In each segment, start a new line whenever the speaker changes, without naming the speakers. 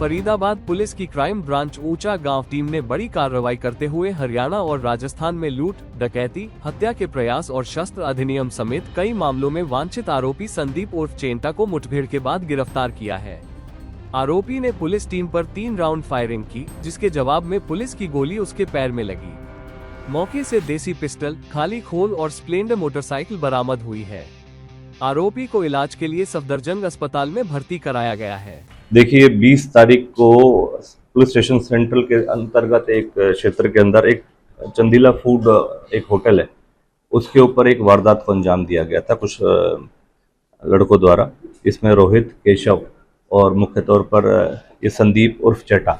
Faridabad police की crime branch ऊंचा गांव टीम ने बड़ी कार्रवाई करते हुए हरियाणा और राजस्थान में लूट, डकैती, हत्या के प्रयास और शस्त्र अधिनियम समेत कई मामलों में वांछित आरोपी संदीप उर्फ चेंटा को मुठभेड़ के बाद गिरफ्तार किया है। आरोपी ने पुलिस टीम पर 3 राउंड फायरिंग की, जिसके जवाब में पुलिस की गोली उसके पैर में लगी। मौके से देसी पिस्टल, खाली खोल और स्प्लेंडर मोटरसाइकिल बरामद हुई है। आरोपी को इलाज के लिए सफदरजंग अस्पताल में भर्ती कराया गया है।
देखिए 20 तारीख को पुलिस स्टेशन सेंट्रल के अंतर्गत एक क्षेत्र के अंदर एक चंदीला फूड एक होटल है, उसके ऊपर एक वारदात को अंजाम दिया गया था कुछ लड़कों द्वारा। इसमें रोहित, केशव और मुख्य तौर पर ये संदीप उर्फ चेटा,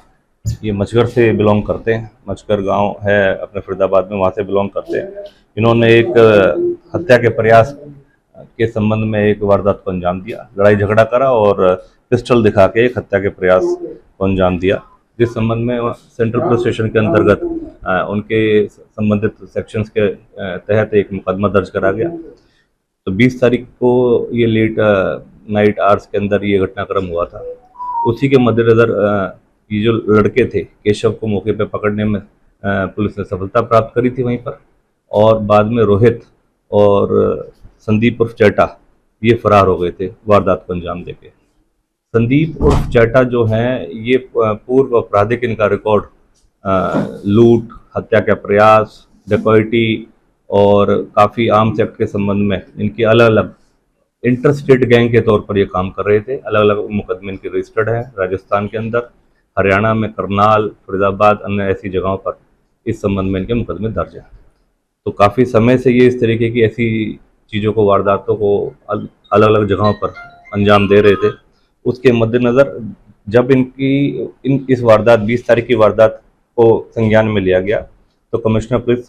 ये मचगर से बिलोंग करते हैं। मचगर गांव है अपने फरीदाबाद में, वहाँ से बिलोंग करते हैं। इन्होंने एक हत्या के प्रयास के संबंध में एक वारदात को अंजाम दिया, लड़ाई झगड़ा करा और पिस्टल दिखा के एक हत्या के प्रयास को अंजाम दिया, जिस संबंध में सेंट्रल पुलिस स्टेशन के अंतर्गत उनके संबंधित सेक्शंस के तहत एक मुकदमा दर्ज करा गया। तो 20 तारीख को ये लेट नाइट आवर्स के अंदर ये घटनाक्रम हुआ था। उसी के मद्देनजर ये जो लड़के थे, केशव को मौके पर पकड़ने में पुलिस ने सफलता प्राप्त करी थी वहीं पर, और बाद में रोहित और संदीप उर्फ चेटा ये फरार हो गए थे वारदात को अंजाम देके। संदीप उर्फ चेटा जो हैं ये पूर्व आपराधिक इनका रिकॉर्ड लूट, हत्या का प्रयास, डकैती और काफ़ी आर्म्स एक्ट के संबंध में इनकी अलग अलग इंटरस्टेट गैंग के तौर पर ये काम कर रहे थे। अलग अलग मुकदमे इनके रजिस्टर्ड हैं राजस्थान के अंदर, हरियाणा में करनाल, फरीदाबाद, अन्य ऐसी जगहों पर इस संबंध में इनके मुकदमे दर्ज हैं। तो काफ़ी समय से ये इस तरीके की ऐसी चीज़ों को, वारदातों को अलग अलग जगहों पर अंजाम दे रहे थे। उसके मद्देनज़र जब इस वारदात 20 तारीख की वारदात को संज्ञान में लिया गया, तो कमिश्नर पुलिस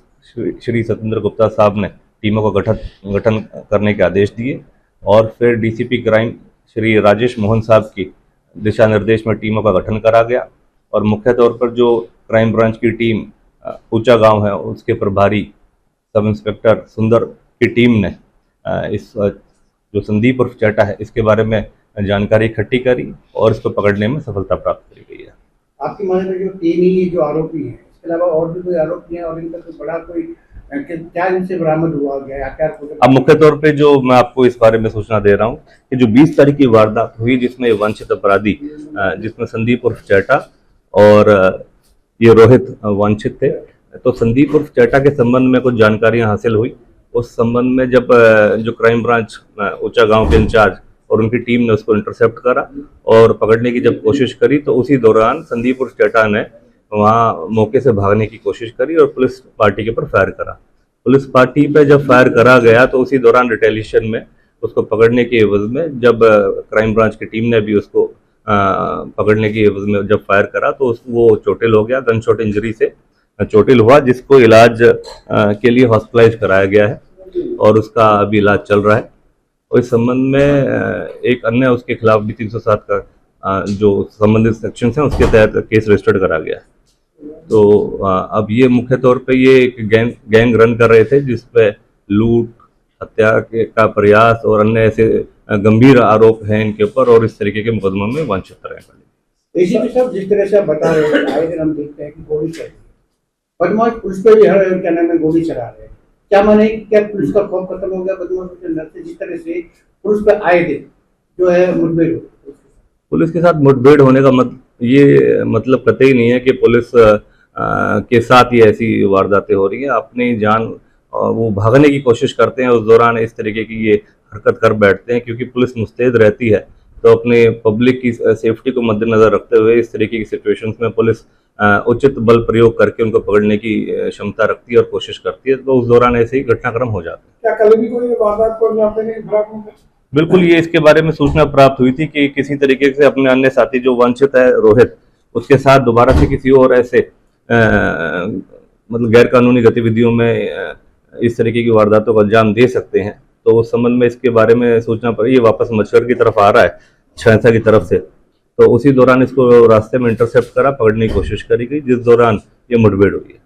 श्री सत्येंद्र गुप्ता साहब ने टीमों का गठन करने के आदेश दिए, और फिर डीसीपी क्राइम श्री राजेश मोहन साहब की दिशा निर्देश में टीमों का गठन करा गया। और मुख्य तौर पर जो क्राइम ब्रांच की टीम ऊंचा गांव है, उसके प्रभारी सब इंस्पेक्टर सुंदर की टीम ने इस जो संदीप उर्फ चेटा है इसके बारे में जानकारी इकट्ठी करी और इसको पकड़ने में सफलता प्राप्त करी गई है।
आपकी माने जो तीन ही जो आरोपी हैं, इसके अलावा और भी कोई आरोपी हैं और इनका कोई बड़ा कोई क्या इनसे बरामद हुआ गया?
अब मुख्य तौर पे जो मैं आपको इस बारे में सूचना दे रहा हूँ कि जो 20 तारीख की वारदात हुई, जिसमें वांछित अपराधी जिसमें संदीप उर्फ चेटा और ये रोहित वांछित थे, तो संदीप उर्फ चेटा के संबंध में कुछ जानकारियां हासिल हुई। उस संबंध में जब जो क्राइम ब्रांच ऊंचा गांव के इंचार्ज और उनकी टीम ने उसको इंटरसेप्ट करा और पकड़ने की जब कोशिश करी, तो उसी दौरान संदीप उर्फ चेटा ने वहाँ मौके से भागने की कोशिश करी और पुलिस पार्टी के ऊपर फायर करा। पुलिस पार्टी पे जब फायर करा गया, तो उसी दौरान रिटेलिएशन में उसको पकड़ने के एवज में जब क्राइम ब्रांच की टीम ने भी उसको पकड़ने की एवज में जब फायर करा, तो वो चोटिल हो गया, गन शॉट इंजरी से चोटिल हुआ, जिसको इलाज के लिए हॉस्पिटलाइज कराया गया है और उसका अभी इलाज चल रहा है। और इस संबंध में एक अन्य उसके खिलाफ भी 307 का जो संबंधित सेक्शन हैं उसके तहत केस रजिस्टर्ड करा गया है। तो अब ये मुख्य तौर पे ये एक गैंग रन कर रहे थे, जिसपे लूट, हत्या का प्रयास और अन्य ऐसे गंभीर आरोप हैं इनके ऊपर, और इस तरीके के मुकदमों में वांछित तरह का।
एसीपी साहब, जिस तरह से आप बता रहे हैं, आए दिन हम देखते हैं कि गोली चल रही है, बदमाश पुलिस पे भी हर क्या नाम है गोली चला रहे हैं। क्या माने, क्या पुलिस का खौफ खत्म हो गया बदमाशों के अंदर से? जिस तरह से पुलिस पे आए दिन जो है मुठभेड़,
पुलिस के साथ मुठभेड़ होने का मतलब कतई नहीं है कि पुलिस के साथ ही ऐसी वारदातें हो रही हैं। अपनी जान वो भागने की कोशिश करते हैं, उस दौरान इस तरीके की ये हरकत कर बैठते हैं, क्योंकि पुलिस मुस्तैद रहती है। तो अपने पब्लिक की सेफ्टी को मद्देनजर रखते हुए इस तरीके की सिचुएशंस में पुलिस उचित बल प्रयोग करके उनको पकड़ने की क्षमता रखती है और कोशिश करती है। तो उस दौरान ऐसे ही घटनाक्रम हो जाते हैं।
क्या कल भी कोई वारदात को अंजाम देने की फिराक में?
बिल्कुल, ये इसके बारे में सूचना प्राप्त हुई थी कि किसी तरीके से अपने अन्य साथी जो वांछित है रोहित, उसके साथ दोबारा से किसी और ऐसे मतलब गैर कानूनी गतिविधियों में इस तरीके की वारदातों को अंजाम दे सकते हैं। तो उस संबंध में इसके बारे में सूचना पड़ी, ये वापस मचगर की तरफ आ रहा है छांसा की तरफ से, तो उसी दौरान इसको रास्ते में इंटरसेप्ट करा, पकड़ने की कोशिश करी गई, जिस दौरान ये मुठभेड़ हुई है।